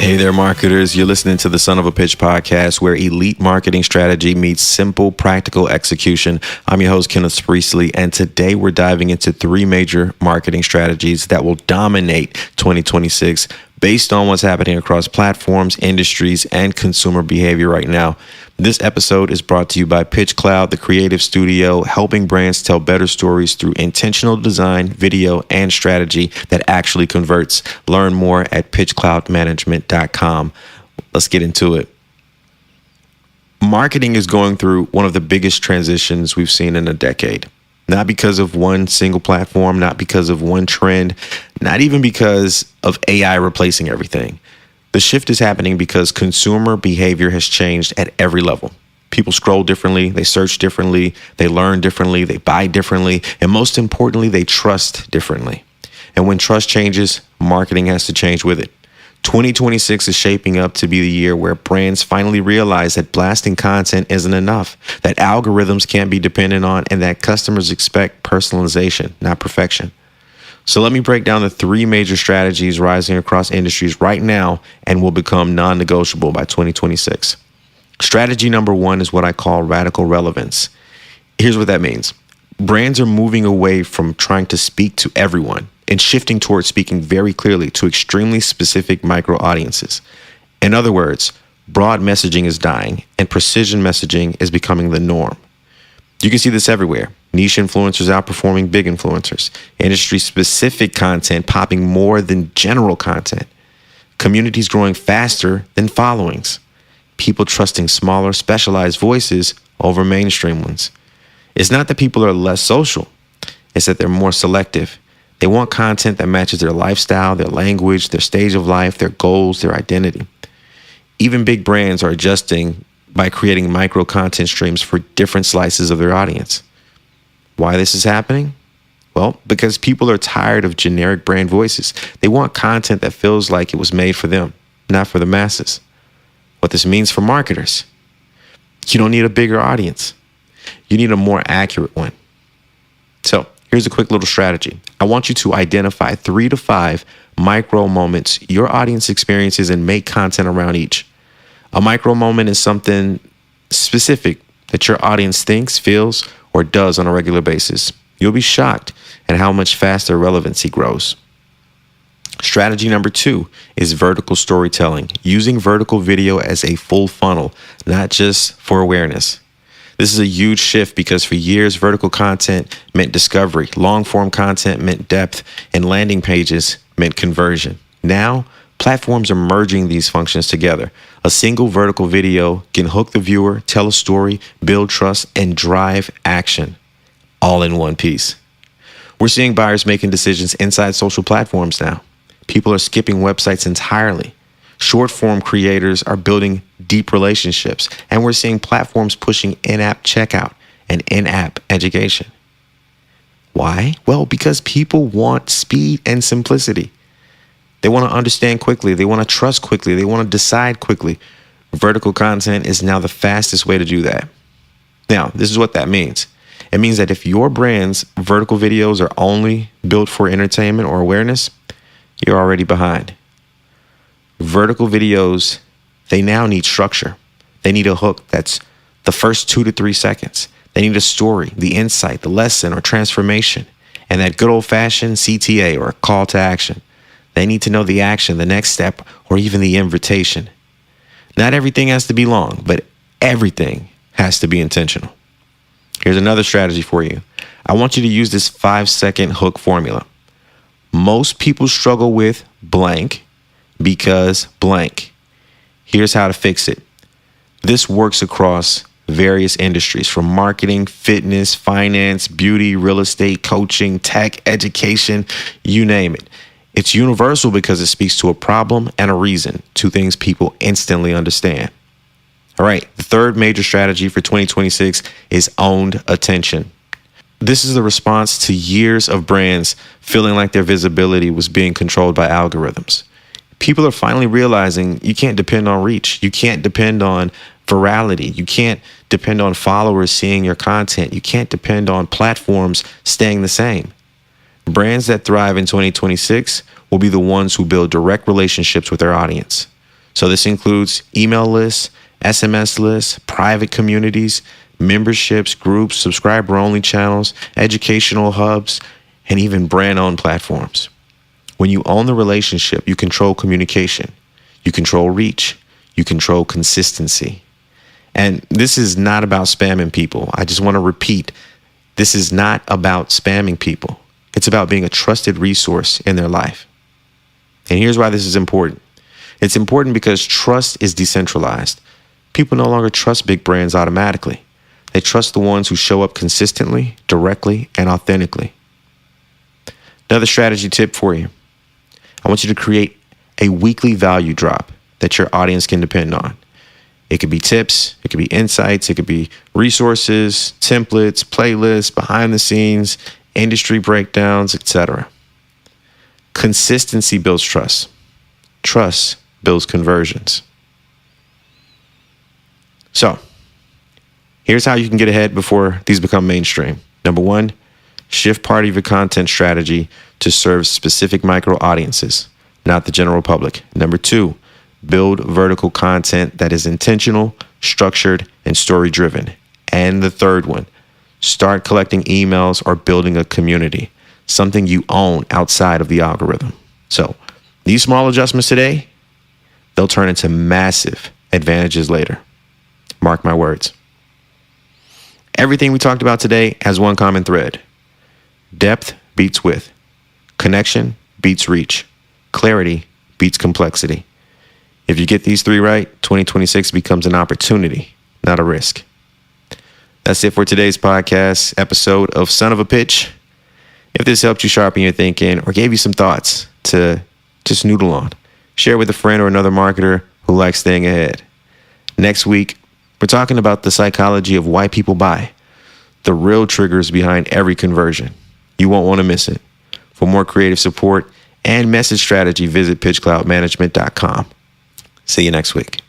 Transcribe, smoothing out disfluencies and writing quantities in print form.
Hey there, marketers. You're listening to the Son of a Pitch podcast, where elite marketing strategy meets simple, practical execution. I'm your host, Kenneth, and today we're diving into three major marketing strategies that will dominate 2026 based on what's happening across platforms, industries, and consumer behavior right now. This episode is brought to you by Pitch Cloud, the creative studio, helping brands tell better stories through intentional design, video, and strategy that actually converts. Learn more at pitchcloudmanagement.com. Let's get into it. Marketing is going through one of the biggest transitions we've seen in a decade. Not because of one single platform, not because of one trend, not even because of AI replacing everything. The shift is happening because consumer behavior has changed at every level. People scroll differently, they search differently, they learn differently, they buy differently, and most importantly, they trust differently. And when trust changes, marketing has to change with it. 2026 is shaping up to be the year where brands finally realize that blasting content isn't enough, that algorithms can't be dependent on, and that customers expect personalization, not perfection. So let me break down the three major strategies rising across industries right now and will become non-negotiable by 2026. Strategy number one is what I call radical relevance. Here's what that means. Brands are moving away from trying to speak to everyone and shifting towards speaking very clearly to extremely specific micro audiences. In other words, broad messaging is dying and precision messaging is becoming the norm. You can see this everywhere. Niche influencers outperforming big influencers. Industry-specific content popping more than general content. Communities growing faster than followings. People trusting smaller, specialized voices over mainstream ones. It's not that people are less social. It's that they're more selective. They want content that matches their lifestyle, their language, their stage of life, their goals, their identity. Even big brands are adjusting by creating micro content streams for different slices of their audience. Why this is happening? Well, because people are tired of generic brand voices. They want content that feels like it was made for them, not for the masses. What this means for marketers: you don't need a bigger audience. You need a more accurate one. So here's a quick little strategy. I want you to identify 3 to 5 micro moments your audience experiences and make content around each. A micro moment is something specific that your audience thinks, feels, or does on a regular basis. You'll be shocked at how much faster relevancy grows. Strategy number 2 is vertical storytelling, using vertical video as a full funnel, not just for awareness. This is a huge shift because for years, vertical content meant discovery, long-form content meant depth, and landing pages meant conversion. Now, platforms are merging these functions together. A single vertical video can hook the viewer, tell a story, build trust, and drive action, all in one piece. We're seeing buyers making decisions inside social platforms now. People are skipping websites entirely. Short-form creators are building deep relationships, and we're seeing platforms pushing in-app checkout and in-app education. Why? Well, because people want speed and simplicity. They want to understand quickly. They want to trust quickly. They want to decide quickly. Vertical content is now the fastest way to do that. Now, this is what that means. It means that if your brand's vertical videos are only built for entertainment or awareness, you're already behind. Vertical videos, they now need structure. They need a hook that's the first 2 to 3 seconds. They need a story, the insight, the lesson or transformation, and that good old-fashioned CTA or call to action. They need to know the action, the next step, or even the invitation. Not everything has to be long, but everything has to be intentional. Here's another strategy for you. I want you to use this 5-second hook formula. Most people struggle with blank because blank. Here's how to fix it. This works across various industries, from marketing, fitness, finance, beauty, real estate, coaching, tech, education, you name it. It's universal because it speaks to a problem and a reason, 2 things people instantly understand. All right, the third major strategy for 2026 is owned attention. This is the response to years of brands feeling like their visibility was being controlled by algorithms. People are finally realizing you can't depend on reach. You can't depend on virality. You can't depend on followers seeing your content. You can't depend on platforms staying the same. Brands that thrive in 2026 will be the ones who build direct relationships with their audience. So this includes email lists, SMS lists, private communities, memberships, groups, subscriber-only channels, educational hubs, and even brand-owned platforms. When you own the relationship, you control communication, you control reach, you control consistency. And this is not about spamming people. I just want to repeat, this is not about spamming people. It's about being a trusted resource in their life. And here's why this is important. It's important because trust is decentralized. People no longer trust big brands automatically. They trust the ones who show up consistently, directly, and authentically. Another strategy tip for you. I want you to create a weekly value drop that your audience can depend on. It could be tips, it could be insights, it could be resources, templates, playlists, behind the scenes, industry breakdowns, etc. Consistency builds trust. Trust builds conversions. So, here's how you can get ahead before these become mainstream. Number one, shift part of your content strategy to serve specific micro audiences, not the general public. Number two, build vertical content that is intentional, structured, and story-driven. And the third one, start collecting emails or building a community, something you own outside of the algorithm. So these small adjustments today, they'll turn into massive advantages later. Mark my words. Everything we talked about today has one common thread. Depth beats width. Connection beats reach. Clarity beats complexity. If you get these three right, 2026 becomes an opportunity, not a risk. That's it for today's podcast episode of Son of a Pitch. If this helped you sharpen your thinking or gave you some thoughts to just noodle on, share with a friend or another marketer who likes staying ahead. Next week, we're talking about the psychology of why people buy, the real triggers behind every conversion. You won't want to miss it. For more creative support and message strategy, visit pitchcloudmanagement.com. See you next week.